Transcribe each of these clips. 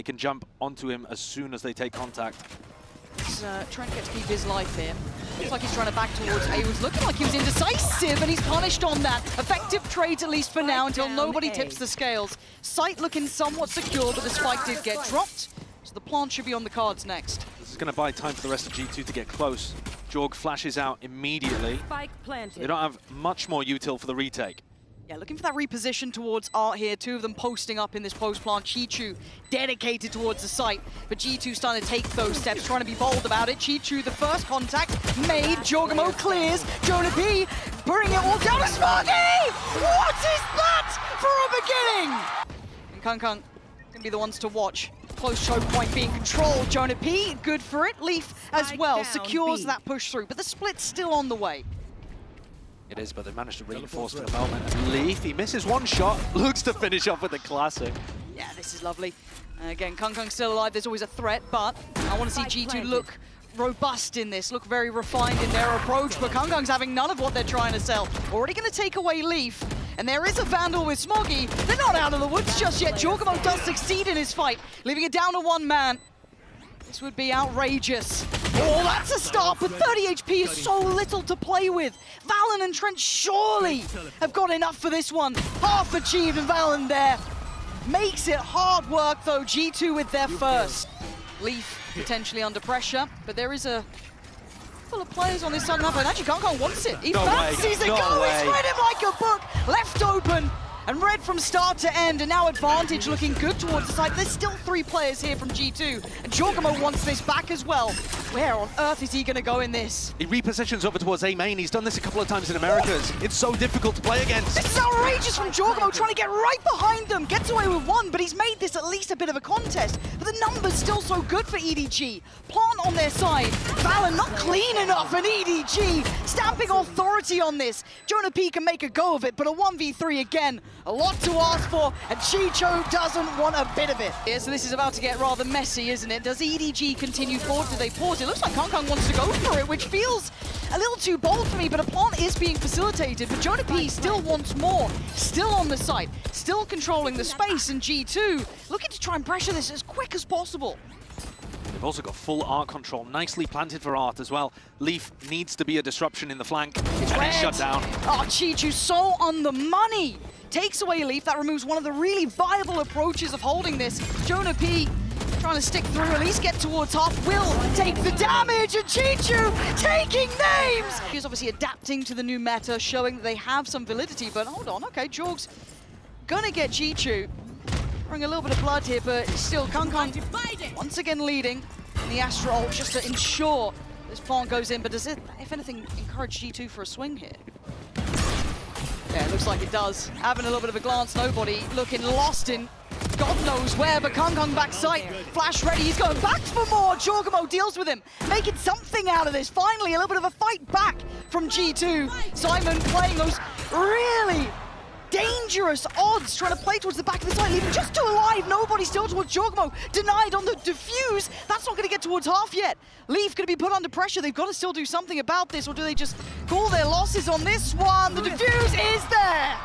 He can jump onto him as soon as they take contact. He's trying to get to keep his life here. Looks like he's trying to back towards A. Was looking like he was indecisive, and he's punished on that. Effective trades, at least for now, until nobody tips the scales. Sight looking somewhat secure, but the spike did get dropped. So the plant should be on the cards next. This is going to buy time for the rest of G2 to get close. Jorg flashes out immediately. They don't have much more util for the retake. Yeah, looking for that reposition towards Art here. Two of them posting up in this post-plant. Chichu dedicated towards the site, but G2 starting to take those steps, trying to be bold about it. Chichu, the first contact made. Jorgamo clears. Jonah P bringing it all down to Smoggy! What is that for a beginning? And Kung can be the ones to watch. Close choke point being controlled. Jonah P, good for it. Leaf as well, secures that push through, but the split's still on the way. It is, but they managed to reinforce for the moment. And Leaf, he misses one shot, looks to finish off with a classic. Yeah, this is lovely. Again, Kung's still alive. There's always a threat, but I want to see G2 look robust in this, look very refined in their approach, but Kung's having none of what they're trying to sell. Already going to take away Leaf, and there is a Vandal with Smoggy. They're not out of the woods just yet. Jorgamo does succeed in his fight, leaving it down to one man. This would be outrageous. Oh, that's a start, but 30 HP is so little to play with. Valen and Trent surely have got enough for this one. Half achieved, and Valen there makes it hard work, though. G2 with their first. Leaf potentially under pressure, but there is a full of players on this side of the map, and actually Kung wants it. He fancies it. Go! He's read him like a book. Left open. And red from start to end, and now advantage looking good towards the side. There's still 3 players here from G2, and Jorgamo wants this back as well. Where on earth is he going to go in this? He repositions over towards A main. He's done this a couple of times in Americas. It's so difficult to play against. This is outrageous from Jorgamo, trying to get right behind them. Gets away with one, but he's made this at least a bit of a contest. But the numbers still so good for EDG. Plant on their side. Valen not clean enough, and EDG stamping authority on this. Jonah P can make a go of it, but a 1v3 again. A lot to ask for, and Chicho doesn't want a bit of it. Yeah, so this is about to get rather messy, isn't it? Does EDG continue forward? Do they pause? It looks like Kung wants to go for it, which feels a little too bold for me, but a plant is being facilitated. But Jonah P still wants more. Still on the site, still controlling the space, and G2 looking to try and pressure this as quick as possible. They've also got full Art control, nicely planted for Art as well. Leaf needs to be a disruption in the flank, and it's shut down. Oh, Chichu so on the money. Takes away Leaf, that removes one of the really viable approaches of holding this. Jonah P trying to stick through, at least get towards half, will take the damage, and Chichu taking names! He's obviously adapting to the new meta, showing that they have some validity, but hold on, okay, Jorg's gonna get Chichu. Bring a little bit of blood here, but still Kung once again leading in the Astra ult just to ensure this plant goes in, but does it, if anything, encourage G2 for a swing here? Yeah, it looks like it does. Having a little bit of a glance, nobody looking lost in God knows where, but Kung back sight. Flash ready, he's going back for more. Jorgamo deals with him, making something out of this. Finally, a little bit of a fight back from G2. Simon playing those really dangerous odds, trying to play towards the back of the side, leaving just 2 alive. Nobody still towards Jorgamo. Denied on the defuse. That's not going to get towards half yet. Leaf going to be put under pressure. They've got to still do something about this, or do they just call their losses on this one? The defuse is there.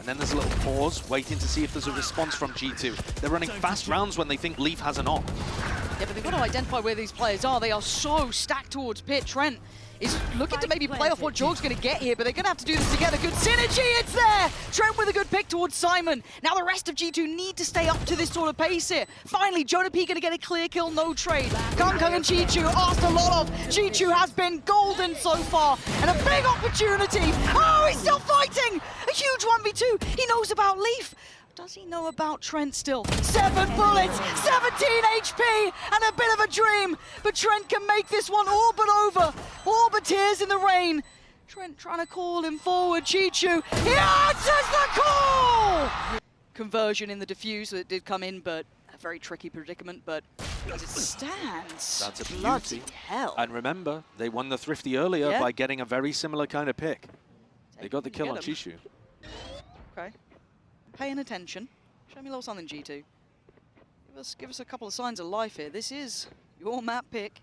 And then there's a little pause, waiting to see if there's a response from G2. They're running fast rounds when they think Leaf has an op. Yeah, but they've got to identify where these players are. They are so stacked towards pit. Trent is looking to maybe play off what Jorg's going to get here, but they're going to have to do this together. Good synergy, it's there! Trent with a good pick towards Simon. Now the rest of G2 need to stay up to this sort of pace here. Finally, Jonah P going to get a clear kill, no trade. Kung and Chichu asked a lot of. Chichu has been golden so far, and a big opportunity. Oh, he's still fighting! A huge 1v2. He knows about Leaf. Does he know about Trent still? 7 bullets, 17 HP, and a bit of a dream. But Trent can make this one all but over. All but tears in the rain. Trent trying to call him forward. Chichu, he answers the call! Conversion in the diffuse, so it did come in, but a very tricky predicament. But as it stands, that's a bloody beauty. hell. And remember, they won the Thrifty earlier by getting a very similar kind of pick. They got the kill on Chichu. Okay. Paying attention. Show me a little something, G2. Give us a couple of signs of life here. This is your map pick.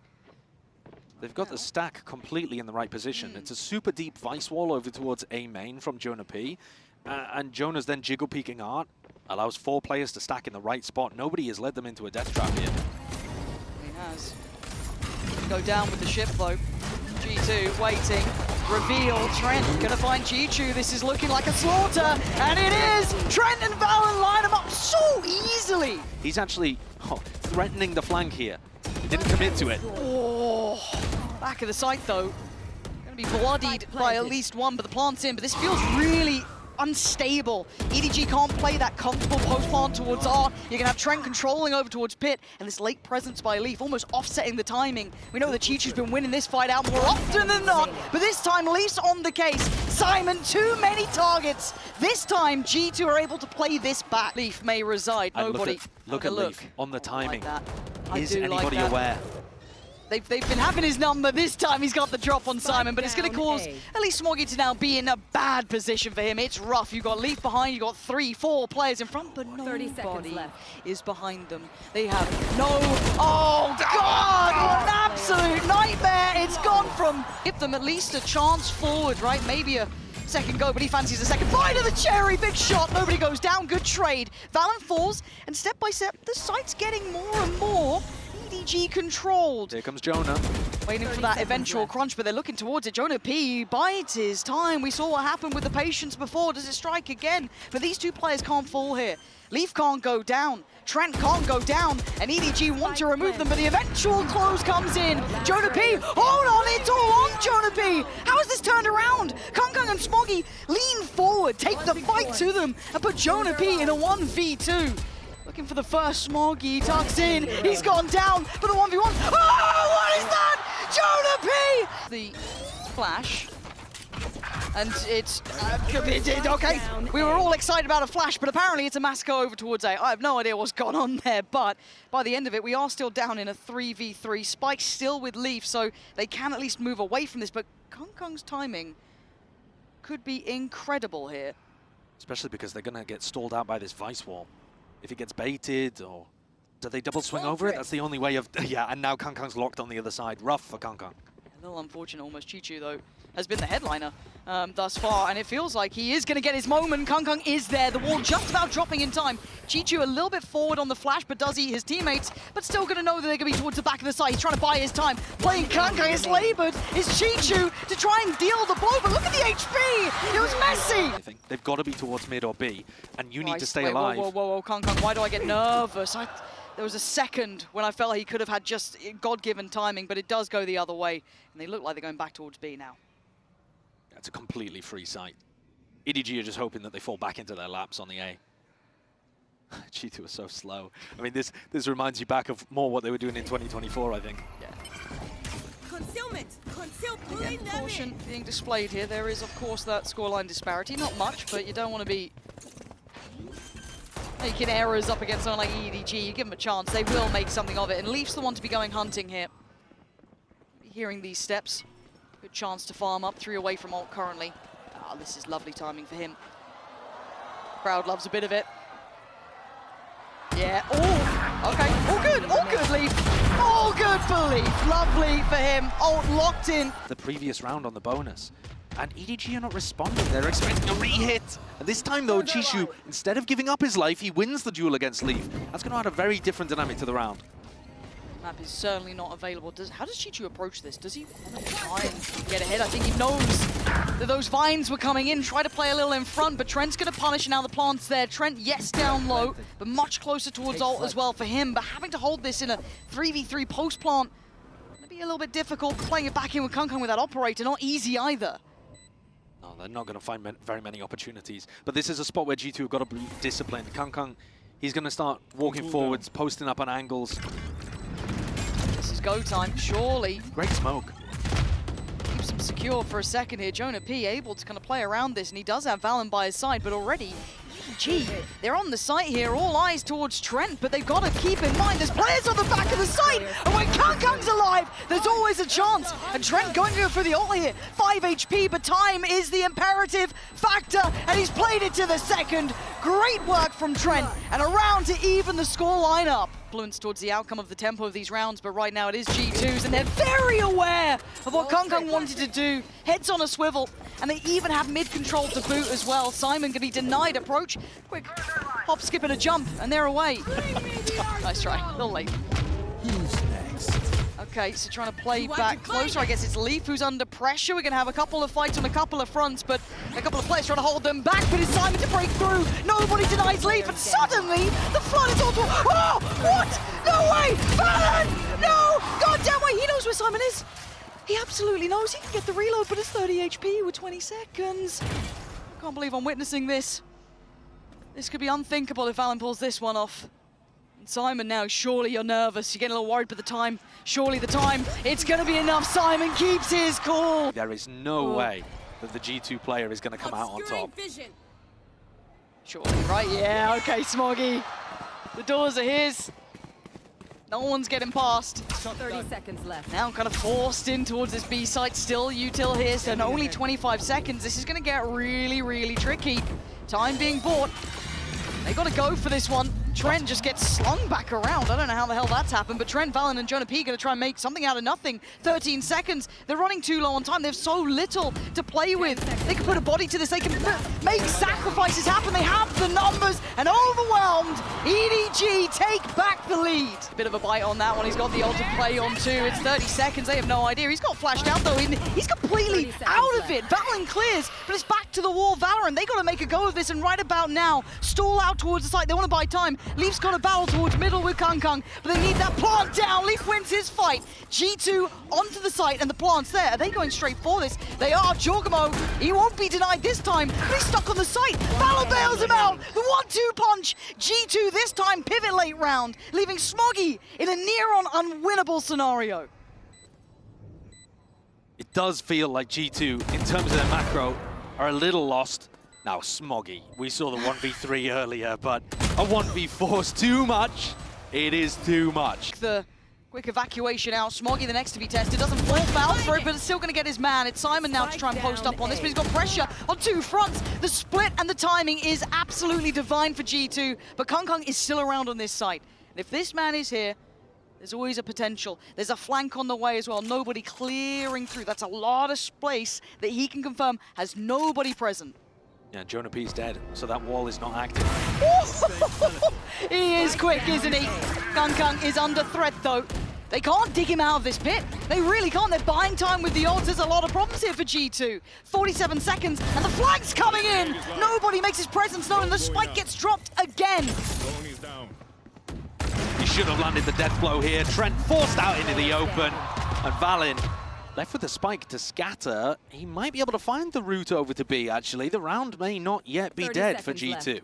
They've got the stack completely in the right position. It's a super deep vice wall over towards A main from Jonah P. And Jonah's then jiggle peeking Art. Allows 4 players to stack in the right spot. Nobody has led them into a death trap here. He has. Go down with the ship though. G2 waiting. Reveal. Trent gonna find G2. This is looking like a slaughter, and it is! Trent and Valen line him up so easily. He's actually threatening the flank here. He didn't commit to it. Oh, back of the site though. Gonna be bloodied by at least one, but the plant's in. But this feels really unstable. EDG can't play that comfortable post plant towards R. You're gonna have Trent controlling over towards Pit, and this late presence by Leaf almost offsetting the timing. We know that Chichu's been winning this fight out more often than not, but this time Leaf's on the case. Simon, too many targets. This time G2 are able to play this back. Leaf may reside. Nobody. Look at Leaf on the timing. Like Is anybody aware? They've been having his number. This time he's got the drop on Simon, but it's going to cause at least Smoggy to now be in a bad position for him. It's rough. You've got Leaf behind, you've got 3-4 players in front, but nobody is behind them. They have no... Oh, God! What an absolute nightmare! It's gone from... Give them at least a chance forward, right? Maybe a second go, but he fancies a second bite of the cherry. Big shot. Nobody goes down. Good trade. Valen falls, and step by step, the site's getting more and more EDG controlled. Here comes Jonah. Waiting for that eventual crunch, but they're looking towards it. Jonah P bides his time. We saw what happened with the Patience before. Does it strike again? But these two players can't fall here. Leaf can't go down. Trent can't go down. And EDG want to remove them, but the eventual close comes in. Jonah P, hold on, it's all on Jonah P. How has this turned around? Kung and Smoggy lean forward, take the fight to them, and put Jonah P in a 1v2. Looking for the first Smoggy, tucks in, he's gone down for the 1v1. Oh, what is that? Jonah P! The flash, and it's, okay, we were all excited about a flash, but apparently it's a massacre over towards A. I have no idea what's gone on there, but by the end of it, we are still down in a 3v3. Spike's still with Leaf, so they can at least move away from this, but Kung's timing could be incredible here. Especially because they're going to get stalled out by this Vice Wall. If it gets baited, or do they double swing over it? That's the only way of... Yeah, and now Kung's locked on the other side. Rough for Kung. A little unfortunate almost. Chichu, though, has been the headliner thus far, and it feels like he is going to get his moment. Kung is there. The wall just about dropping in time. Chichu a little bit forward on the flash, but does eat his teammates, but still going to know that they're going to be towards the back of the side. He's trying to buy his time. Playing Kung is labored. Is Chichu to try and deal the blow, but look at the HP. It was messy. I think they've got to be towards mid or B, and you need to stay alive. Whoa, Kung, why do I get nervous? There was a second when I felt like he could have had just God-given timing, but it does go the other way, and they look like they're going back towards B now. That's a completely free site. EDG are just hoping that they fall back into their laps on the A. G2 was so slow. I mean, this reminds you back of more what they were doing in 2024, I think. Yeah. Again, caution being displayed here. There is, of course, that scoreline disparity. Not much, but you don't want to be making errors up against someone like EDG. You give them a chance, they will make something of it. And Leaf's the one to be going hunting here. Hearing these steps. Good chance to farm up, 3 away from ult currently. Ah, this is lovely timing for him. Crowd loves a bit of it. Yeah, oh, okay, all good, Leaf. All good for Leaf, lovely for him. Ult locked in. The previous round on the bonus. And EDG are not responding, they're expecting a re-hit. And this time though, Chishu, instead of giving up his life, he wins the duel against Leaf. That's going to add a very different dynamic to the round. Map is certainly not available. How does Chichu approach this? Does he want to try and get ahead? I think he knows that those vines were coming in, try to play a little in front, but Trent's going to punish, and now the plant's there. Trent, yes, down low, but much closer towards ult as well for him. But having to hold this in a 3v3 post-plant, going to be a little bit difficult. Playing it back in with Kung with that operator, not easy either. No, they're not going to find very many opportunities. But this is a spot where G2 have got to be disciplined. Kung, he's going to start walking forwards, posting up on angles. This is go time, surely. Great smoke. Keeps him secure for a second here. Jonah P able to kind of play around this, and he does have Valen by his side, but already, EDG, they're on the site here, all eyes towards Trent, but they've got to keep in mind there's players on the back of the site, and when Kung's alive, there's always a chance. And Trent going to go for the ult here. 5 HP, but time is the imperative factor, and he's played it to the second. Great work from Trent, and around to even the score line up. influence towards the outcome of the tempo of these rounds, but right now it is G2's, and they're very aware of what Kung wanted to do. Heads on a swivel, and they even have mid-control to boot as well. Simon can be denied approach. Quick hop, skip, and a jump, and they're away. Nice try, a little late. Who's next? Okay, so trying to play back closer. I guess it's Leaf who's under pressure. We're going to have a couple of fights on a couple of fronts, but a couple of players trying to hold them back, but it's Simon to break through. Nobody denies Leaf, and suddenly the flood is onto... Oh, what? No way! Valorant! No! Goddamn way! He knows where Simon is. He absolutely knows. He can get the reload, but it's 30 HP with 20 seconds. I can't believe I'm witnessing this. This could be unthinkable if Valorant pulls this one off. Simon now, surely you're nervous. You're getting a little worried by the time. Surely the time. It's going to be enough. Simon keeps his cool. There is no way that the G2 player is going to come out on top. Surely, right? Yeah, okay, Smoggy. The doors are his. No one's getting past. 30 seconds left. Now kind of forced in towards this B site. Still util here, so only 25 seconds. This is going to get really, really tricky. Time being bought. They got to go for this one. Trent just gets slung back around. I don't know how the hell that's happened, but Trent, Valen, and Jonah P going to try and make something out of nothing. 13 seconds. They're running too low on time. They have so little to play with. They can put a body to this. They can make sacrifices happen. They have the numbers, and overwhelmed, EDG take back the lead. Bit of a bite on that one. He's got the ult to play on too. It's 30 seconds. They have no idea. He's got flashed out though. He's completely out of it. Valen clears, but it's back to the wall. Valorant, they got to make a go of this, and right about now, stall out towards the site. They want to buy time. Leaf's got a battle towards middle with Kung, but they need that plant down. Leaf wins his fight. G2 onto the site, and the plant's there. Are they going straight for this? They are. Jorgamo, he won't be denied this time, but he's stuck on the site. Valor bails him out. The 1-2 punch. G2 this time pivot late round, leaving Smoggy in a near-on unwinnable scenario. It does feel like G2, in terms of their macro, are a little lost. Now, Smoggy, we saw the 1v3 earlier, but a 1v4 is too much. It is too much. The quick evacuation out. Smoggy, the next to be tested, doesn't fall foul for it, but it's still going to get his man. It's Simon now to try and post up on this, but he's got pressure on two fronts. The split and the timing is absolutely divine for G2, but Kung is still around on this site. And if this man is here, there's always a potential. There's a flank on the way as well. Nobody clearing through. That's a lot of space that he can confirm has nobody present. Yeah, Jonah P's dead, so that wall is not active. He is quick, isn't he? Kung is under threat, though. They can't dig him out of this pit. They really can't. They're buying time with the odds. There's a lot of problems here for G2. 47 seconds, and the flag's coming in. Nobody makes his presence known, and the spike gets dropped again. He should have landed the death blow here. Trent forced out into the open, and Valin left with the spike to scatter. He might be able to find the route over to B, actually. The round may not yet be dead for G2. Left.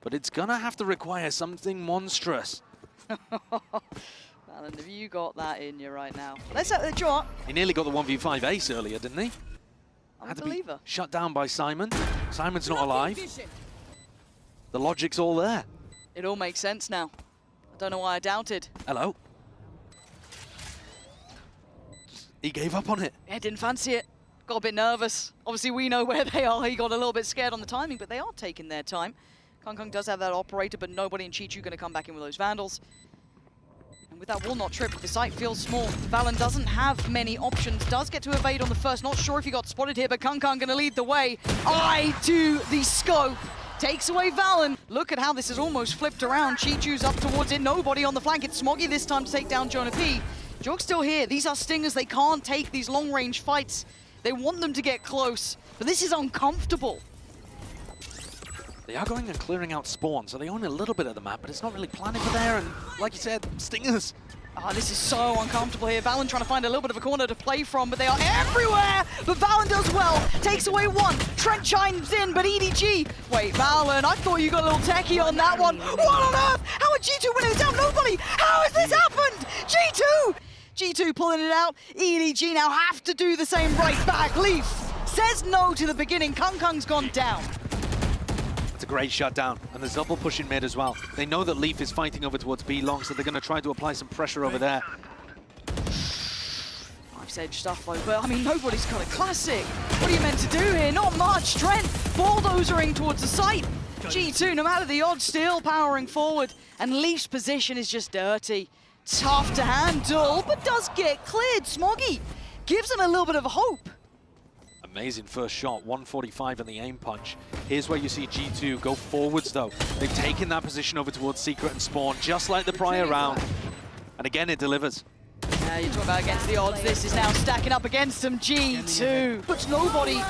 But it's gonna have to require something monstrous. Alan, have you got that in you right now? Let's have the draw. He nearly got the 1v5 ace earlier, didn't he? Had to be shut down by Simon. Simon's not alive. The logic's all there. It all makes sense now. I don't know why I doubted. Hello. He gave up on it. Yeah, didn't fancy it. Got a bit nervous. Obviously, we know where they are. He got a little bit scared on the timing, but they are taking their time. Kung does have that operator, but nobody in Chi-Chu going to come back in with those Vandals. And with that walnut trip, the site feels small. Valen doesn't have many options. Does get to evade on the first. Not sure if he got spotted here, but Kung going to lead the way. Eye to the scope. Takes away Valen. Look at how this is almost flipped around. Chi-Chu's up towards it. Nobody on the flank. It's Smoggy this time to take down Jonah P. Jorg's still here. These are Stingers. They can't take these long-range fights. They want them to get close, but this is uncomfortable. They are going and clearing out spawn, so they own a little bit of the map, but it's not really planning for there, and like you said, Stingers. Oh, this is so uncomfortable here. Valen trying to find a little bit of a corner to play from, but they are everywhere! But Valen does well. Takes away one. Trent chimes in, but EDG... Wait, Valen, I thought you got a little techie on that one. What on earth? How are G2 winning this out? Nobody! How has this happened? G2! G2 pulling it out. EDG now have to do the same right back. Leaf says no to the beginning. Kung's gone down. It's a great shutdown, and there's double push in mid as well. They know that Leaf is fighting over towards B long, so they're going to try to apply some pressure over there. Knife's edge stuff though, but I mean, nobody's got a classic. What are you meant to do here? Not much. Trent bulldozering towards the site. G2, no matter the odds, still powering forward. And Leaf's position is just dirty. Tough to handle, but does get cleared. Smoggy gives him a little bit of hope. Amazing first shot, 145 on the aim punch. Here's where you see G2 go forwards though. They've taken that position over towards Secret and Spawn, just like the prior round. And again, it delivers. Yeah, you talk about against the odds. This is now stacking up against some G2. Puts nobody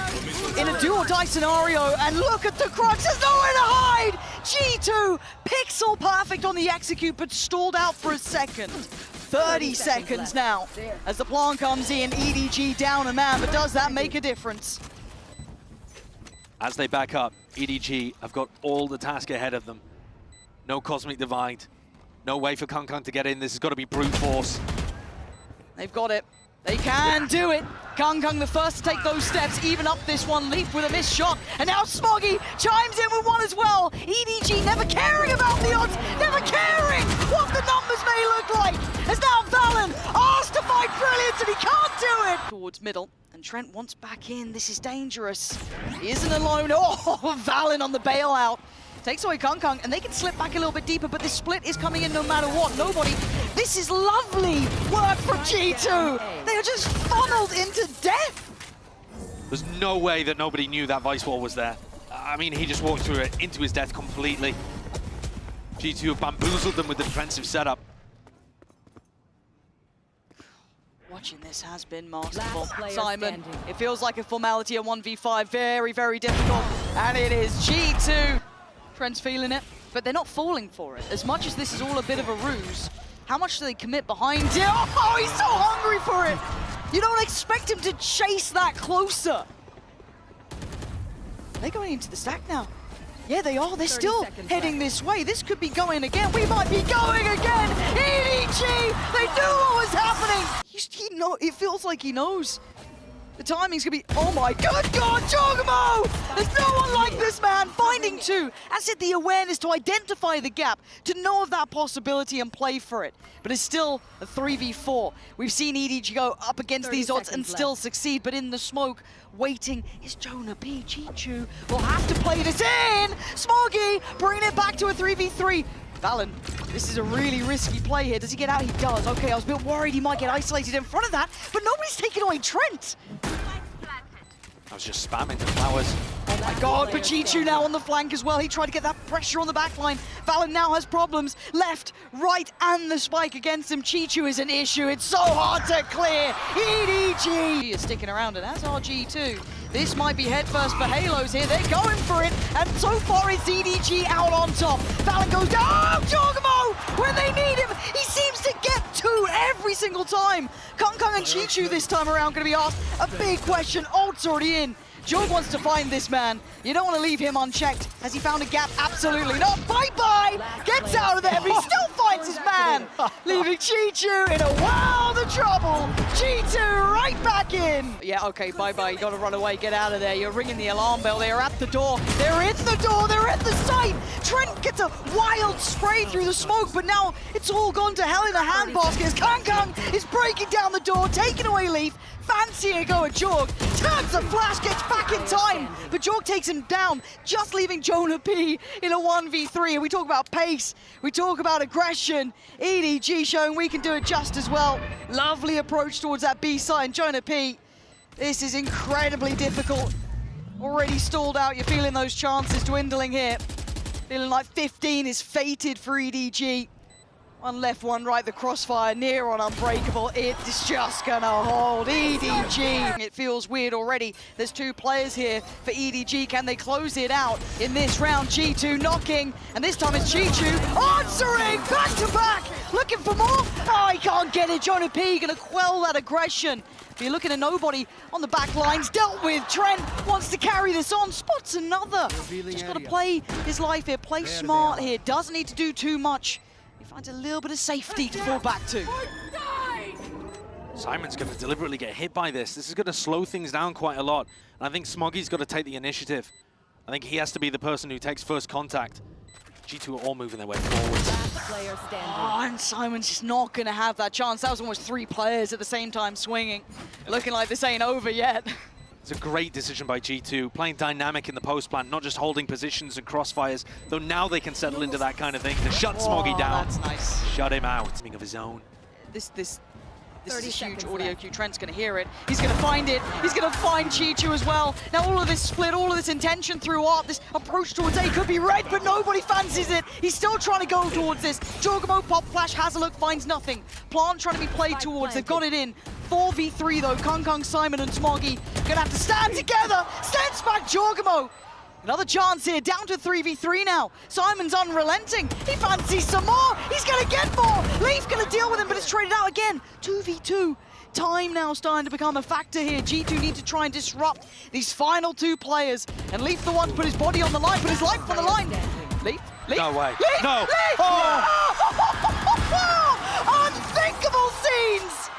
in a do-or-die scenario. And look at the crux, there's nowhere to hide! G2, pixel perfect on the execute, but stalled out for a second. 30 seconds now as the plant comes in. EDG down a man, but does that make a difference? As they back up, EDG have got all the task ahead of them. No Cosmic Divide. No way for Kung Kung to get in. This has got to be brute force. They've got it. They can do it. Kung Kung the first to take those steps, even up this one. Leaf with a missed shot. And now Smoggy chimes in with one as well. EDG never caring about the odds, never caring what the numbers may look like. As now Valen asked to fight brilliance and he can't do it. Towards middle. And Trent wants back in. This is dangerous. He isn't alone. Oh, Valen on the bailout. Takes away Kung Kung, and they can slip back a little bit deeper, but this split is coming in no matter what. Nobody. This is lovely work from G2. They are just funneled into death. There's no way that nobody knew that Vice Wall was there. I mean, he just walked through it into his death completely. G2 have bamboozled them with the defensive setup. Watching this has been masterful. Simon, it feels like a formality, a 1v5. Very, very difficult. And it is G2. Trent's feeling it, but they're not falling for it. As much as this is all a bit of a ruse, how much do they commit behind it? Oh, he's so hungry for it! You don't expect him to chase that closer. They're going into the stack now. Yeah, they are. They're still heading this way. This could be going again. We might be going again! EDG! They knew what was happening! It feels like he knows. The timing's gonna be, oh my good God, Jogamo! There's no one like this man, finding two. As it the awareness to identify the gap, to know of that possibility and play for it. But it's still a 3v4. We've seen EDG go up against these odds and still succeed, but in the smoke, waiting is Jonah P. G2 will have to play this in! Smoggy bringing it back to a 3v3. Valen, this is a really risky play here. Does he get out? He does. Okay, I was a bit worried he might get isolated in front of that, but nobody's taking away Trent. I was just spamming the flowers. Oh my God, but G2 now on the flank as well. He tried to get that pressure on the back line. Valen now has problems. Left, right, and the spike against him. G2 is an issue. It's so hard to clear. EDG is sticking around, and as are G2. This might be headfirst for Halos here. They're going for it, and so far it's EDG out on top. Valen goes down. Oh, Jogamo! When they need him, he seems to get two every single time. Kung Kung and G2 this time around going to be asked a big question. Ult's already in. Jog wants to find this man. You don't want to leave him unchecked. Has he found a gap? Absolutely not. Bye-bye! Gets out of there, but he still finds his man. Leaving G2 in a world of trouble. G2 right back in. Yeah, okay, bye-bye. You got to run away. Get out of there. You're ringing the alarm bell. They are at the door. They're in the door. They're at the site. Trent gets a wild spray through the smoke, but now it's all gone to hell in a handbasket as Kung Kung is breaking down the door, taking away Leaf. Fancy a go at Jorg, turns the flash, gets back in time, but Jorg takes him down, just leaving Jonah P in a 1v3. And we talk about pace, we talk about aggression. EDG showing we can do it just as well. Lovely approach towards that B side, and Jonah P, this is incredibly difficult. Already stalled out, you're feeling those chances dwindling here. Feeling like 15 is fated for EDG. One left, one right, the crossfire near on unbreakable. It's just gonna hold. EDG. It feels weird already. There's two players here for EDG. Can they close it out in this round? G2 knocking, and this time it's G2 answering back to back. Looking for more. Oh, he can't get it. Jonah P gonna quell that aggression. But you're looking at nobody on the back lines. Dealt with. Trent wants to carry this on. Spots another. Just gotta play his life here. Play smart here. Doesn't need to do too much. Finds a little bit of safety to fall back to. Simon's going to deliberately get hit by this. This is going to slow things down quite a lot. And I think Smoggy's got to take the initiative. I think he has to be the person who takes first contact. G2 are all moving their way forward. Oh, and Simon's just not going to have that chance. That was almost three players at the same time swinging. Looking like this ain't over yet. It's a great decision by G2, playing dynamic in the post plant, not just holding positions and crossfires, though now they can settle into that kind of thing to shut Smoggy down. That's nice. Shut him out. Of his own. This is a huge audio cue. Trent's going to hear it. He's going to find it. He's going to find Chichu as well. Now all of this split, all of this intention through ARP, this approach towards A could be red, but nobody fancies it. He's still trying to go towards this. Jorgamo, pop flash, has a look, finds nothing. Plant trying to be played towards. They've got it in. 4v3 though. Kung, Simon and Smoggy going to have to stand together. Sends back Jorgamo. Another chance here, down to 3v3 now. Simon's unrelenting. He fancies some more. He's going to get more. Leaf going to deal with him, but it's traded out again. 2v2. Time now starting to become a factor here. G2 need to try and disrupt these final two players. And Leaf the one to put his body on the line, put his life on the line. Leaf? No way. Leaf? No. Leaf! Oh. Unthinkable scenes!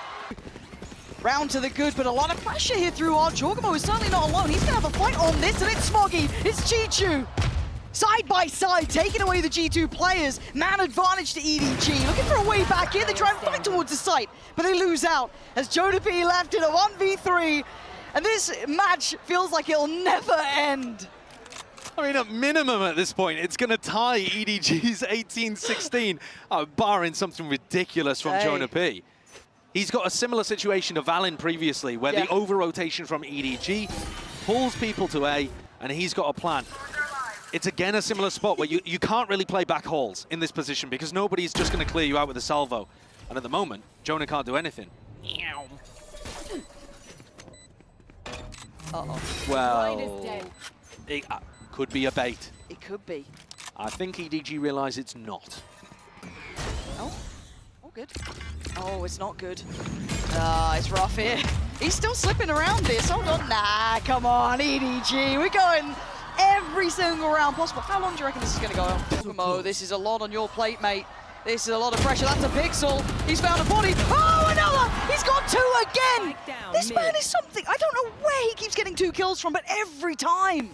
Round to the good, but a lot of pressure here through our Jorgamo is certainly not alone. He's going to have a fight on this, and it's Smoggy. It's Chichu. Side by side, taking away the G2 players. Man advantage to EDG. Looking for a way back in. They try and fight towards the site, but they lose out as Jonah left in a 1v3. And this match feels like it'll never end. I mean, at minimum at this point, it's going to tie EDG's 18-16, barring something ridiculous from Jonah P. He's got a similar situation to Valin previously, where the over-rotation from EDG pulls people to A, and he's got a plan. It's again a similar spot where you can't really play back halls in this position because nobody's just going to clear you out with a salvo. And at the moment, Jonah can't do anything. Uh-oh. Well, it could be a bait. It could be. I think EDG realise it's not. Oh, all good. Oh, it's not good. It's rough here. He's still slipping around this. Hold on. Nah, come on, EDG. We're going every single round possible. How long do you reckon this is going to go? Mo, this is a lot on your plate, mate. This is a lot of pressure. That's a pixel. He's found a body. Oh, another! He's got two again! This man is something. I don't know where he keeps getting 2 kills from, but every time.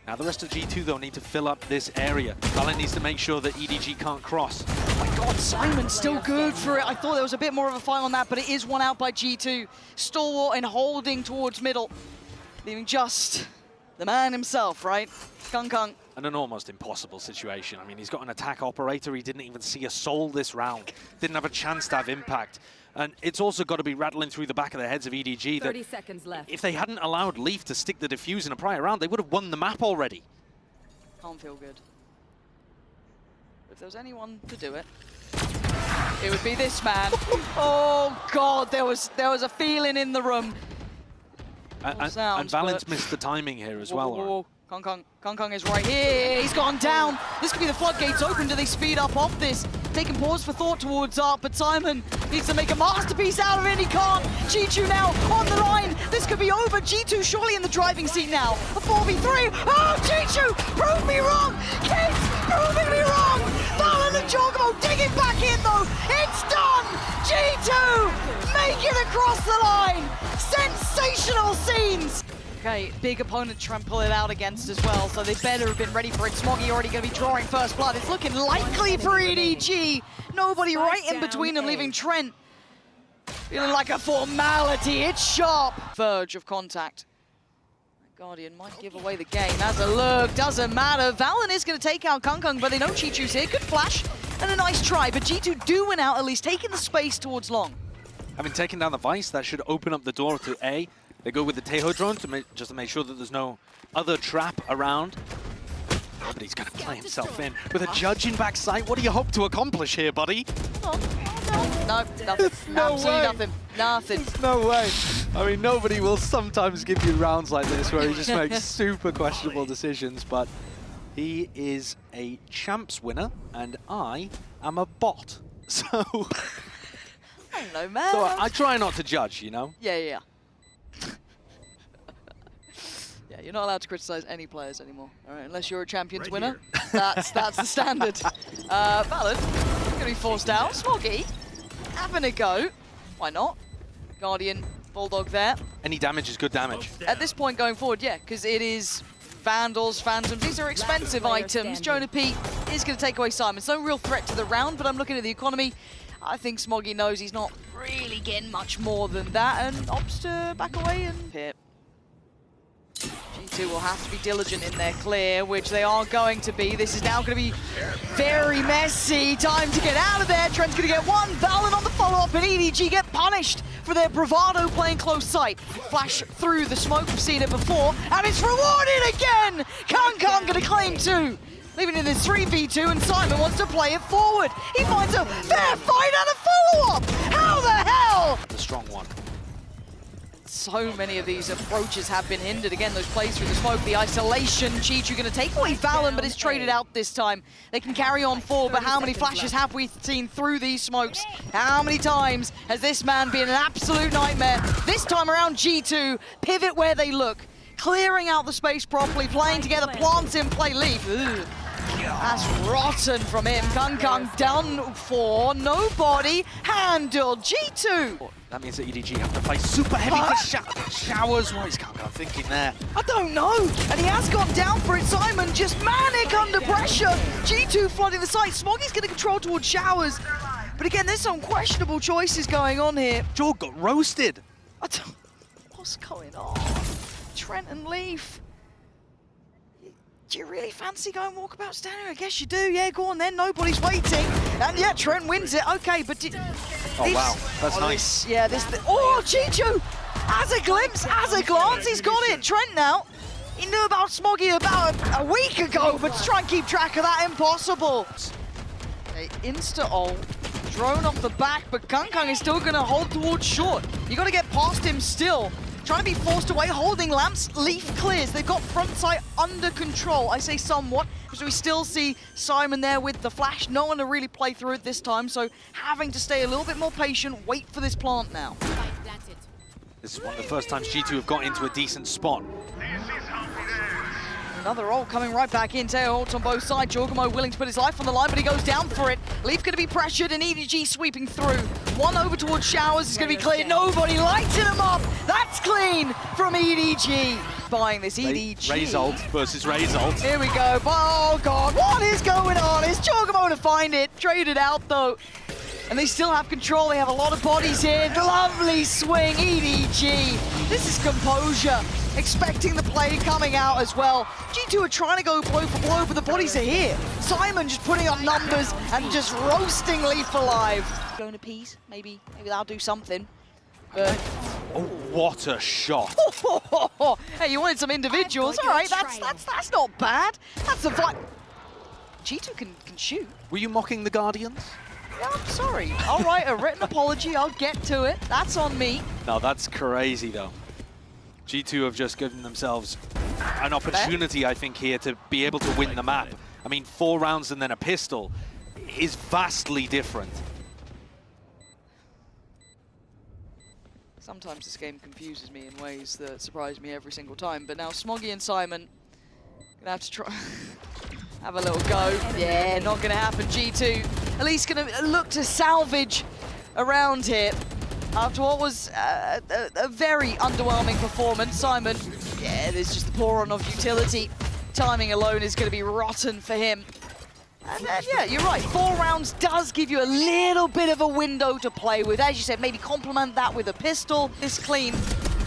Now the rest of G2 though need to fill up this area. Valin needs to make sure that EDG can't cross. Oh my god, Simon's still good for it. I thought there was a bit more of a fight on that, but it is one out by G2. Stalwart and holding towards middle. Leaving just the man himself, right? Kung. And an almost impossible situation. I mean, he's got an attack operator. He didn't even see a soul this round. Didn't have a chance to have impact. And it's also got to be rattling through the back of the heads of EDG that 30 seconds left. If they hadn't allowed Leaf to stick the defuse in a prior round, they would have won the map already. Can't feel good. If there was anyone to do it, it would be this man. Oh god, there was a feeling in the room. And Valin's missed the timing here as well. Whoa. Kung is right here. He's gone down. This could be the floodgates open. Do they speed up off this? Taking pause for thought towards ARP, but Simon needs to make a masterpiece out of it. He can't. G2 now on the line. This could be over. G2 surely in the driving seat now. A 4v3. Oh, G2, prove me wrong. Kids, proving me wrong. Valin and Jorgamo digging back in though. It's done. G2 make it across the line. Sensational scenes. Okay, big opponent trying to pull it out against as well, so they better have been ready for it. Smoggy already going to be drawing first blood. It's looking likely for EDG. Nobody right in between them, leaving Trent feeling like a formality. It's sharp. Verge of contact. Guardian might give away the game. Has a look, doesn't matter. Valin is going to take out Kung, but they know Chichu's here. Good flash and a nice try, but G2 do win out, at least taking the space towards long. Having taken down the Vice, that should open up the door to A. They go with the Tejo drone just to make sure that there's no other trap around. Nobody's going to play himself in. With a judge in backside, what do you hope to accomplish here, buddy? No, nothing. Absolutely nothing. There's no way. I mean, nobody will sometimes give you rounds like this where he just makes super questionable decisions, but he is a champs winner, and I am a bot. So, I don't know, man. So I try not to judge, you know? Yeah. Yeah, you're not allowed to criticize any players anymore, all right? Unless you're a champions winner. That's the standard. Valid, gonna be forced out. Smoggy, having a go. Why not? Guardian, Bulldog there. Any damage is good damage. At this point going forward, yeah, because it is Vandals, Phantoms. These are expensive items. Jonah P is gonna take away Simon. It's no real threat to the round, but I'm looking at the economy. I think Smoggy knows he's not really getting much more than that and opts to back away and hit. G2 will have to be diligent in their clear, which they are going to be. This is now going to be very messy. Time to get out of there. Trent's going to get one. Valorant on the follow-up, and EDG get punished for their bravado playing close sight. Flash through the smoke, we've seen it before, and it's rewarded again! Kang going to claim two. Leaving in this 3v2, and Simon wants to play it forward. He finds a fair fight and a follow-up! How the hell? The strong one. So many of these approaches have been hindered. Again, those plays through the smoke, the isolation. G2 going to take away Valen, but it's traded out this time. They can carry on forward, but how many flashes have we seen through these smokes? How many times has this man been an absolute nightmare? This time around, G2 pivot where they look, clearing out the space properly, playing together, plants in play, Leaf. Ugh. That's rotten from him. Kang done for. Nobody handled. G2. That means that EDG have to play super heavy for showers. What is Kang thinking there? I don't know. And he has gone down for it. Simon just manic under pressure. G2 flooding the site. Smoggy's going to control towards showers. But again, there's some questionable choices going on here. Jorg got roasted. What's going on? Trent and Leaf. Do you really fancy going walkabout standing? I guess you do. Yeah, go on then. Nobody's waiting. And yeah, Trent wins it. Okay, but oh wow, that's nice. Oh, G2 has a glimpse, has a glance. He's got it. Trent now. He knew about Smoggy about a week ago, but to try and keep track of that, impossible. Okay, insta-ult. Drone off the back, but Kang is still going to hold towards short. You got to get past him still. Trying to be forced away, holding lamps. Leaf clears. They've got front sight under control. I say somewhat, because we still see Simon there with the flash. No one to really play through it this time, so having to stay a little bit more patient, wait for this plant now. This is one of the first times G2 have got into a decent spot. Another ult coming right back in. Teo ults on both sides. Jorgamo willing to put his life on the line, but he goes down for it. Leaf going to be pressured, and EDG sweeping through. One over towards Showers is going to be cleared. Nobody lighting him up. That's clean from EDG. Buying this EDG. Ray's ult versus Ray's ult. Here we go. Oh, God. What is going on? It's Jorgamo to find it. Traded out, though. And they still have control. They have a lot of bodies here. Lovely swing, EDG. This is composure. Expecting the play coming out as well. G2 are trying to go blow for blow, but the bodies are here. Simon just putting up numbers and just roasting Leaf alive. Going to Peas, maybe that'll do something. But oh, what a shot! Hey, you wanted some individuals? All right, that's not bad. That's the fight. G2 can shoot. Were you mocking the Guardians? Yeah, I'm sorry. All right, a written apology. I'll get to it. That's on me. No, that's crazy though. G2 have just given themselves an opportunity, I think, here to be able to win the map. I mean, 4 rounds and then a pistol is vastly different. Sometimes this game confuses me in ways that surprise me every single time, but now Smoggy and Simon gonna have to try have a little go. Yeah, not gonna happen. G2 at least gonna look to salvage around here. After what was a very underwhelming performance, Simon, yeah, there's just the pour-on of utility. Timing alone is going to be rotten for him. And then, yeah, you're right, 4 rounds does give you a little bit of a window to play with. As you said, maybe complement that with a pistol. This clean,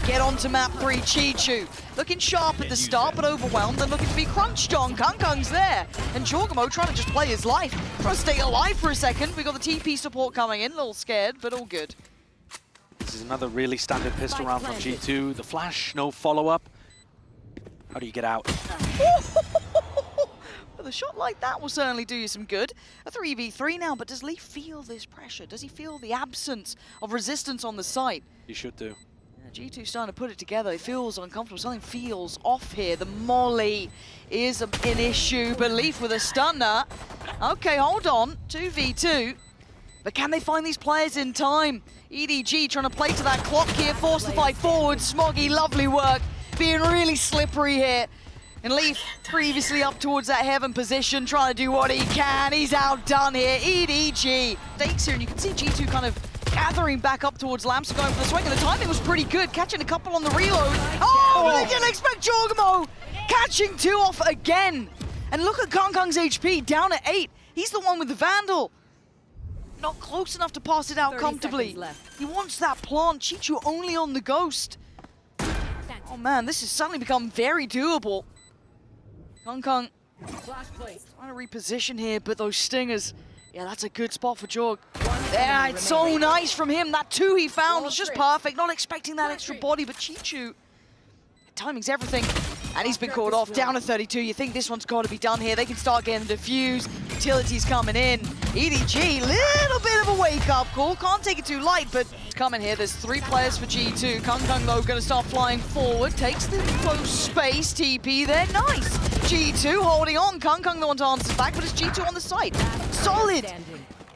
get onto map 3, Chichu. Looking sharp at the start, but overwhelmed and looking to be crunched on. Kang's there. And Jorgamo trying to just play his life. Trying to stay alive for a second. We got the TP support coming in, a little scared, but all good. This is another really standard pistol round from G2. The flash, no follow-up. How do you get out? Well, a shot like that will certainly do you some good. A 3v3 now, but does Leaf feel this pressure? Does he feel the absence of resistance on the site? He should do. Yeah, G2 starting to put it together. It feels uncomfortable. Something feels off here. The molly is an issue, but Leaf with a stunner. Okay, hold on. 2v2. But can they find these players in time? EDG trying to play to that clock here, force the fight forward. Smoggy, lovely work, being really slippery here. And Leaf previously up towards that heaven position, trying to do what he can. He's outdone here. EDG takes here, and you can see G2 kind of gathering back up towards Lamps, going for the swing, and the timing was pretty good, catching a couple on the reload. Oh, but they didn't expect Jorgamo catching 2 off again. And look at Kang's HP, down at 8. He's the one with the Vandal. Not close enough to pass it out comfortably. He wants that plant. Chichu only on the Ghost. Oh man, this has suddenly become very doable. Kung trying to reposition here, but those stingers, yeah, that's a good spot for Jorg. Yeah, it's so nice from him. That 2 he found was just perfect. Not expecting that extra body, but Chichu, timing's everything. And he's been caught off, down to 32. You think this one's got to be done here. They can start getting the defuse. Utilities coming in. EDG, little bit of a wake-up call. Can't take it too light, but it's coming here. There's 3 players for G2. Kung though, going to start flying forward. Takes the close space. TP there, nice. G2 holding on. Kung the one to answer back, but it's G2 on the side. Solid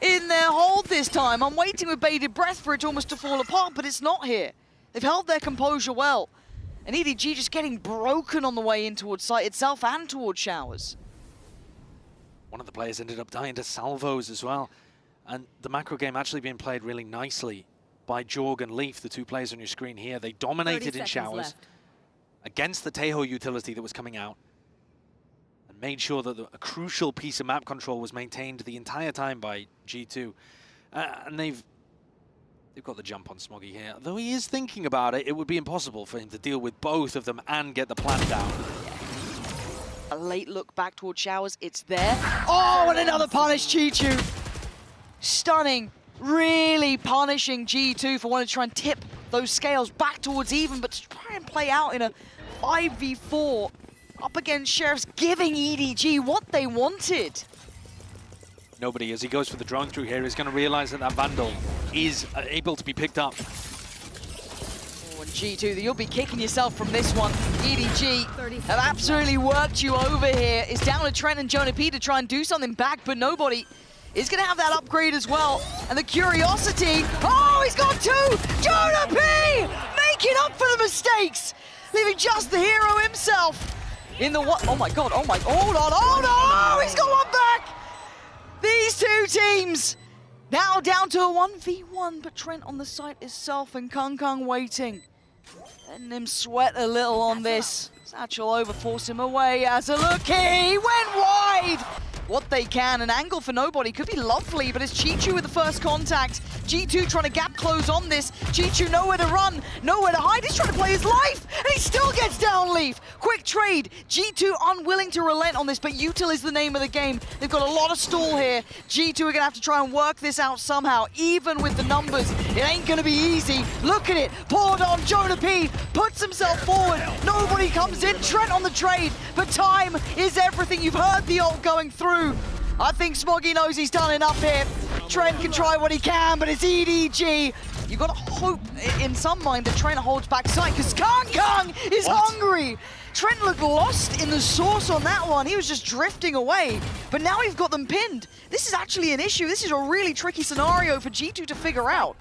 in their hold this time. I'm waiting with bated breath for it almost to fall apart, but it's not here. They've held their composure well. And EDG just getting broken on the way in towards site itself and towards showers. One of the players ended up dying to salvos as well. And the macro game actually being played really nicely by Jorg and Leaf, the 2 players on your screen here. They dominated in showers against the Taeho utility that was coming out and made sure that a crucial piece of map control was maintained the entire time by G2. And they've got the jump on Smoggy here. Though he is thinking about it, it would be impossible for him to deal with both of them and get the plan down. A late look back towards showers, it's there. Oh, and another punish, Chichu. Stunning, really punishing G2 for wanting to try and tip those scales back towards even, but to try and play out in a 5v4 up against Sheriffs, giving EDG what they wanted. Nobody, as he goes for the drone through here, is going to realize that that Vandal is able to be picked up. Oh, and G2, you'll be kicking yourself from this one. EDG have absolutely worked you over here. It's down to Trent and Jonah P to try and do something back, but nobody is going to have that upgrade as well. And the Curiosity, oh, he's got 2! Jonah P making up for the mistakes, leaving just the hero himself in the what? Oh my God, hold on, oh no, he's got one back! These 2 teams now down to a 1v1, but Trent on the site itself and Kung waiting. Letting him sweat a little on this. Satchel over, force him away as a look. He went wide! What they can, an angle for nobody could be lovely, but it's Chichu with the first contact. G2 trying to gap close on this. Chichu nowhere to run, nowhere to hide. He's trying to play his life, and he still gets down Leaf. Quick trade. G2 unwilling to relent on this, but Util is the name of the game. They've got a lot of stall here. G2 are gonna have to try and work this out somehow, even with the numbers. It ain't gonna be easy. Look at it, poured on. Jonah P puts himself forward. Nobody comes in. Trent on the trade, but time is everything. You've heard the ult going through. I think Smoggy knows he's done enough here. Trent can try what he can, but it's EDG. You've got to hope in some mind that Trent holds back sight, because Kung is hungry. Trent looked lost in the source on that one. He was just drifting away, but now we've got them pinned. This is actually an issue. This is a really tricky scenario for G2 to figure out.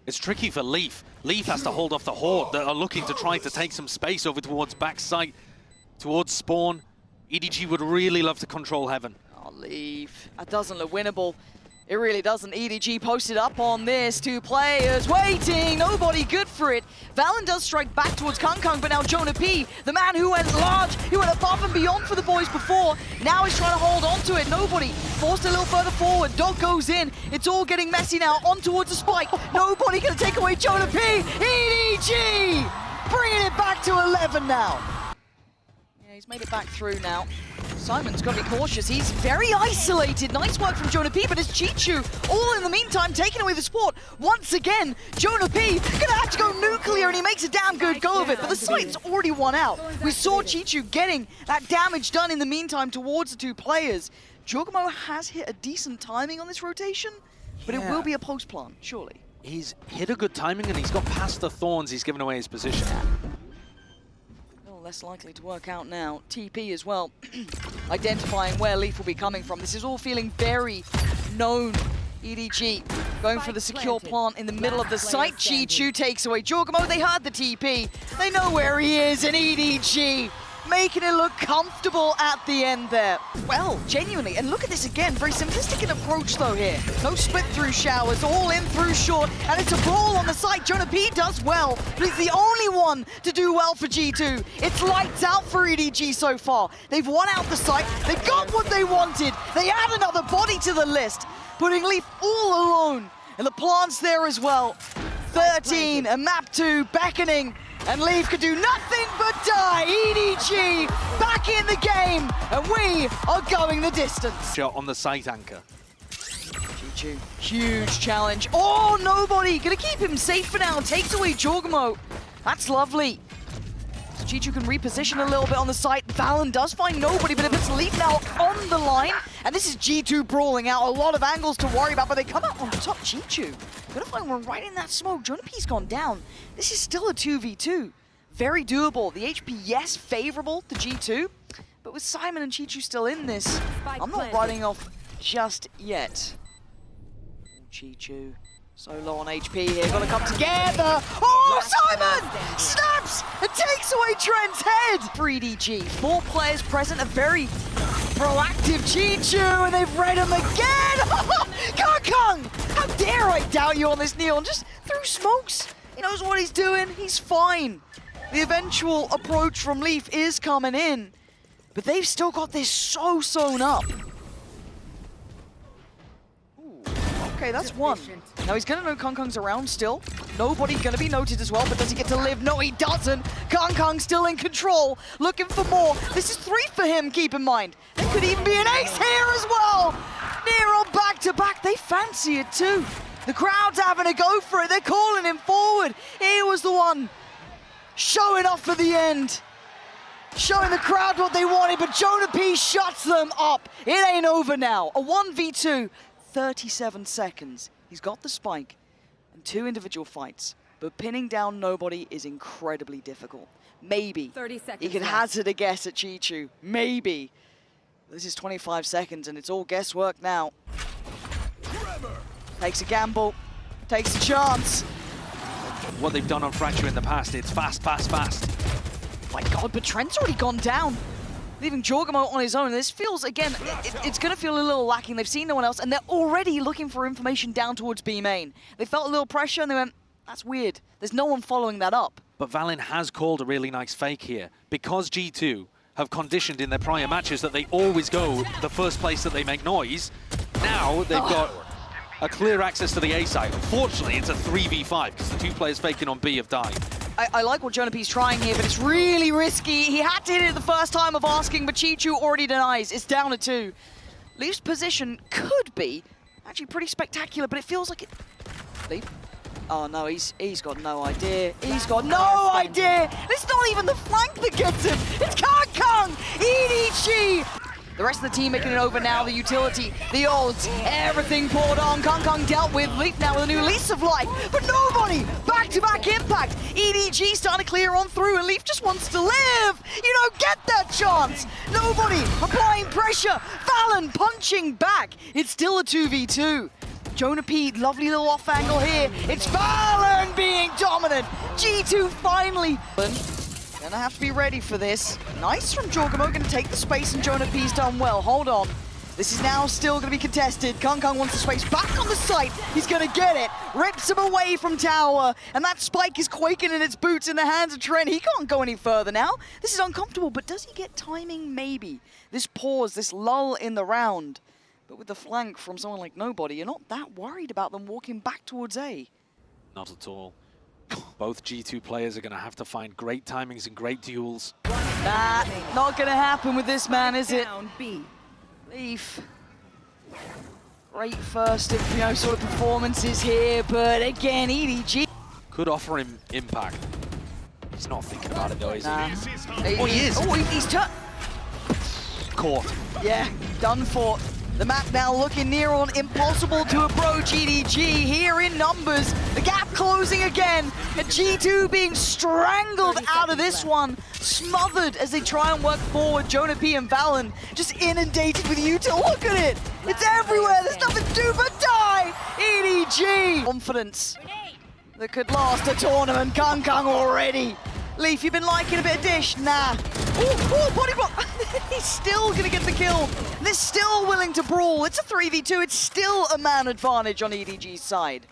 It's tricky for Leaf. Leaf has to hold off the Horde that are looking to try to take some space over towards backside, towards spawn. EDG would really love to control Heaven. Oh, Leaf. That doesn't look winnable. It really doesn't. EDG posted up on this. 2 players waiting. Nobody good for it. Valen does strike back towards Kung, but now Jonah P, the man who went large, who went above and beyond for the boys before, now he's trying to hold on to it. Nobody. Forced a little further forward. Dog goes in. It's all getting messy now. On towards the spike. Nobody going to take away Jonah P. EDG bringing it back to 11 now. Yeah, he's made it back through now. Simon's got to be cautious. He's very isolated. Nice work from Jonah P, but it's Chichu all in the meantime taking away the sport. Once again, Jonah P gonna have to go nuclear, and he makes a damn good go of it, but the site's already won out. We saw Chichu getting that damage done in the meantime towards the 2 players. Jorgmo has hit a decent timing on this rotation, but it will be a post plant, surely. He's hit a good timing, and he's got past the thorns. He's given away his position. Less likely to work out now. TP as well, identifying where Leaf will be coming from. This is all feeling very known. EDG going for the secure plant in the middle of the site. Chichu takes away Jorgmo. They heard the TP. They know where he is, and EDG making it look comfortable at the end there. Well, genuinely, and look at this again, very simplistic in approach though here. No split through showers, all in through short, and it's a brawl on the side. Jonah P does well, but he's the only one to do well for G2. It's lights out for EDG so far. They've won out the site, they got what they wanted. They add another body to the list, putting Leaf all alone. And the plant's there as well. 13, and map 2 beckoning. And Leaf could do nothing but die. EDG back in the game, and we are going the distance. Shot on the site anchor. Chichu, huge challenge. Oh, nobody gonna keep him safe for now. Takes away Jorgamo. That's lovely. So Chichu can reposition a little bit on the site. Valen does find nobody, but if it's Leaf now on the line, and this is G2 brawling out, a lot of angles to worry about, but they come out on top. Chichu gonna find one right in that smoke. Jonah P's gone down. This is still a 2v2. Very doable. The HP, yes, favorable to G2, but with Simon and Chichu still in this, I'm not writing off just yet. Chichu, so low on HP here, gotta come together. Oh, Simon snaps and takes away Trent's head. 3DG, 4 players present, a very proactive Chichu, and they've read him again. Kung, how dare I doubt you on this, Neon? Just threw smokes. He knows what he's doing, he's fine. The eventual approach from Leaf is coming in, but they've still got this so sewn up. Okay, that's one. Now he's gonna know Kung's around still. Nobody gonna be noted as well, but does he get to live? No, he doesn't. Kung still in control, looking for more. This is 3 for him, keep in mind. There could even be an ace here as well. Nero back to back, they fancy it too. The crowd's having a go for it, they're calling him forward. He was the one showing off at the end. Showing the crowd what they wanted, but Jonah P shuts them up. It ain't over now. A 1v2. 37 seconds. He's got the spike and 2 individual fights, but pinning down nobody is incredibly difficult. Maybe 30 seconds he can hazard a guess at Chichu. Maybe. This is 25 seconds and it's all guesswork now. Takes a gamble, takes a chance. What they've done on Fracture in the past, it's fast. My God, but Trent's already gone down. Leaving Jorgamo on his own. This feels, again, it's going to feel a little lacking. They've seen no one else, and they're already looking for information down towards B main. They felt a little pressure, and they went, that's weird. There's no one following that up. But Valen has called a really nice fake here. Because G2 have conditioned in their prior matches that they always go the first place that they make noise, now they've got a clear access to the A side. Unfortunately, it's a 3v5, because the 2 players faking on B have died. I like what Jonah P's trying here, but it's really risky. He had to hit it the first time of asking, but Chichu already denies. It's down to 2. Leaf's position could be actually pretty spectacular, but it feels like it... Leaf? Oh no, he's got no idea. He's got no idea! It's not even the flank that gets him! It's Kung! EDG! The rest of the team making it over now, the utility, the odds, everything poured on. Kung dealt with Leaf now with a new lease of life, but nobody! Back-to-back impact! EDG starting to clear on through, and Leaf just wants to live! You don't get that chance! Nobody applying pressure! Valen punching back! It's still a 2v2. Jonah P, lovely little off angle here. It's Valen being dominant! G2 finally... Gonna have to be ready for this. Nice from Jorgamo, gonna take the space, and Jonah P's done well. Hold on. This is now still gonna be contested. Kung wants the space back on the site. He's gonna get it. Rips him away from tower. And that spike is quaking in its boots in the hands of Trent. He can't go any further now. This is uncomfortable, but does he get timing? Maybe. This pause, this lull in the round. But with the flank from someone like Nobody, you're not that worried about them walking back towards A. Not at all. Both G2 players are going to have to find great timings and great duels. Nah, not going to happen with this man, is it? Leaf. Great first of, sort of performances here, but again, EDG. Could offer him impact. He's not thinking about it though, is he? Oh, he is. Oh, he's Caught. Yeah, done for. The map now looking near on, impossible to approach EDG here in numbers. The gap closing again, and G2 being strangled out of this one. Smothered as they try and work forward. Jonah P and Valen just inundated with util. Look at it, it's everywhere. There's nothing to do but die. EDG. Confidence that could last a tournament. Kung already. Leaf, you've been liking a bit of dish? Nah. Ooh, body block. He's still gonna get the kill. They're still willing to brawl. It's a 3v2. It's still a man advantage on EDG's side.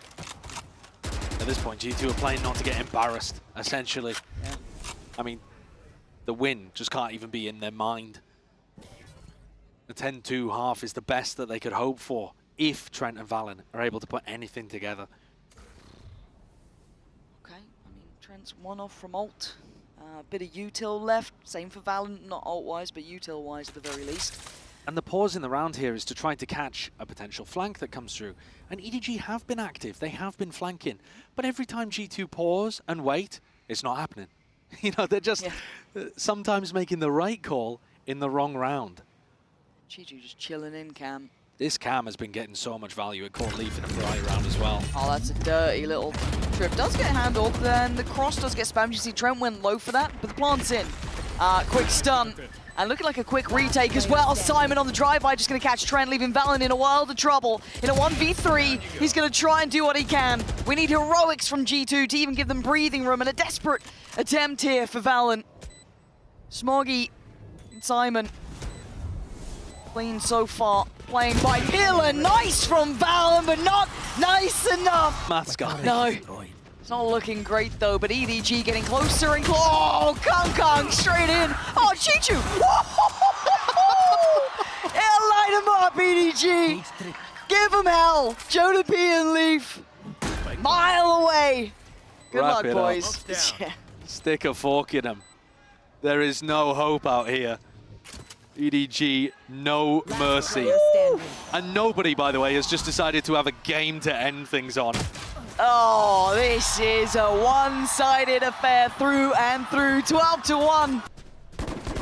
At this point, G2 are playing not to get embarrassed, essentially. Yeah. I mean, the win just can't even be in their mind. The 10-2 half is the best that they could hope for if Trent and Valen are able to put anything together. Okay, I mean, Trent's one off from ult. Bit of util left. Same for Valorant, not ult-wise, but util-wise at the very least. And the pause in the round here is to try to catch a potential flank that comes through. And EDG have been active, they have been flanking. But every time G2 pause and wait, it's not happening. You know, they're just sometimes making the right call in the wrong round. G2 just chilling in, Cam. This Cam has been getting so much value. It caught Leaf in a variety round as well. Oh, that's a dirty little trip. Does get handled, then the cross does get spammed. You see Trent went low for that, but the plant's in. Quick stun. And looking like a quick retake as well. Simon on the drive-by, just going to catch Trent, leaving Valen in a world of trouble. In a 1v3, he's going to try and do what he can. We need heroics from G2 to even give them breathing room, and a desperate attempt here for Valen. Smoggy and Simon clean so far, playing by Killer. Nice from Valen, but not nice enough. Mascot. No. It's not looking great though, but EDG getting closer and oh, Kong straight in. Oh, Chichu! He'll light him up, EDG. Give him hell. Jonah P and Leaf, mile away. Good luck, boys. Yeah. Stick a fork in him. There is no hope out here. EDG, no mercy. And nobody, by the way, has just decided to have a game to end things on. Oh, this is a one-sided affair through and through. 12-1.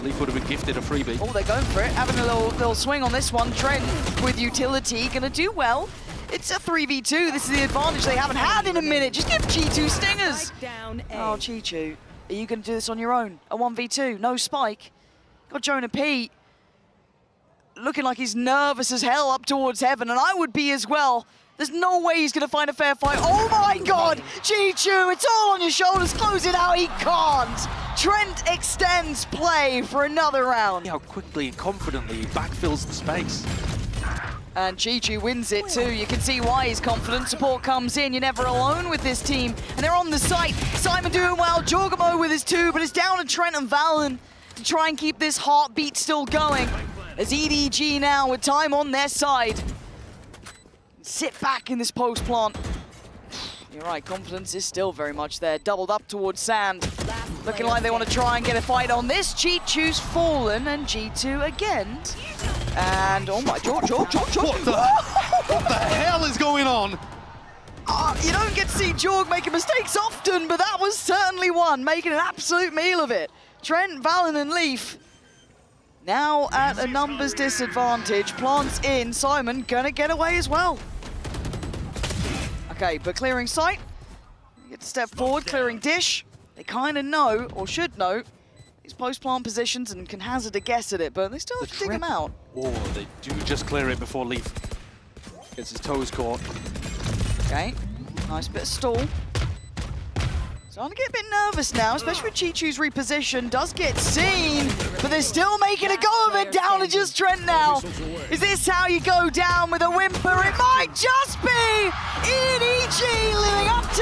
Leaf would have been gifted a freebie. Oh, they're going for it. Having a little swing on this one. Trent with utility, gonna do well. It's a 3v2. This is the advantage they haven't had in a minute. Just give G2 stingers. Oh, Chichu, are you gonna do this on your own? A 1v2, no spike. Got Jonah P looking like he's nervous as hell up towards heaven, and I would be as well. There's no way he's going to find a fair fight. Oh my God, G2, it's all on your shoulders. Close it out, he can't. Trent extends play for another round. How quickly and confidently he backfills the space. And G2 wins it too. You can see why he's confident. Support comes in. You're never alone with this team. And they're on the site. Simon doing well. Jorgamo with his 2, but it's down to Trent and Valen to try and keep this heartbeat still going. As EDG now with time on their side. Sit back in this post plant. You're right, confidence is still very much there. Doubled up towards Sand. Looking like they want to try and get a fight on this. G2's fallen, and G2 again. And oh my, Jorg. What the hell is going on? You don't get to see Jorg making mistakes often, but that was certainly one, making an absolute meal of it. Trent, Valen, and Leaf now at a numbers disadvantage. Plants in. Simon gonna get away as well. Okay, but clearing sight. Get to step forward, clearing dish. They kind of know, or should know, these post-plant positions and can hazard a guess at it, but they still have to dig them out. Oh, they do just clear it before Leaf gets his toes caught. Okay, nice bit of stall. Starting to get a bit nervous now, especially with Chichu's reposition. Does get seen, but they're still making a go of it. Down to just Trent now. Is this how you go down with a whimper? It might just be EDG living up to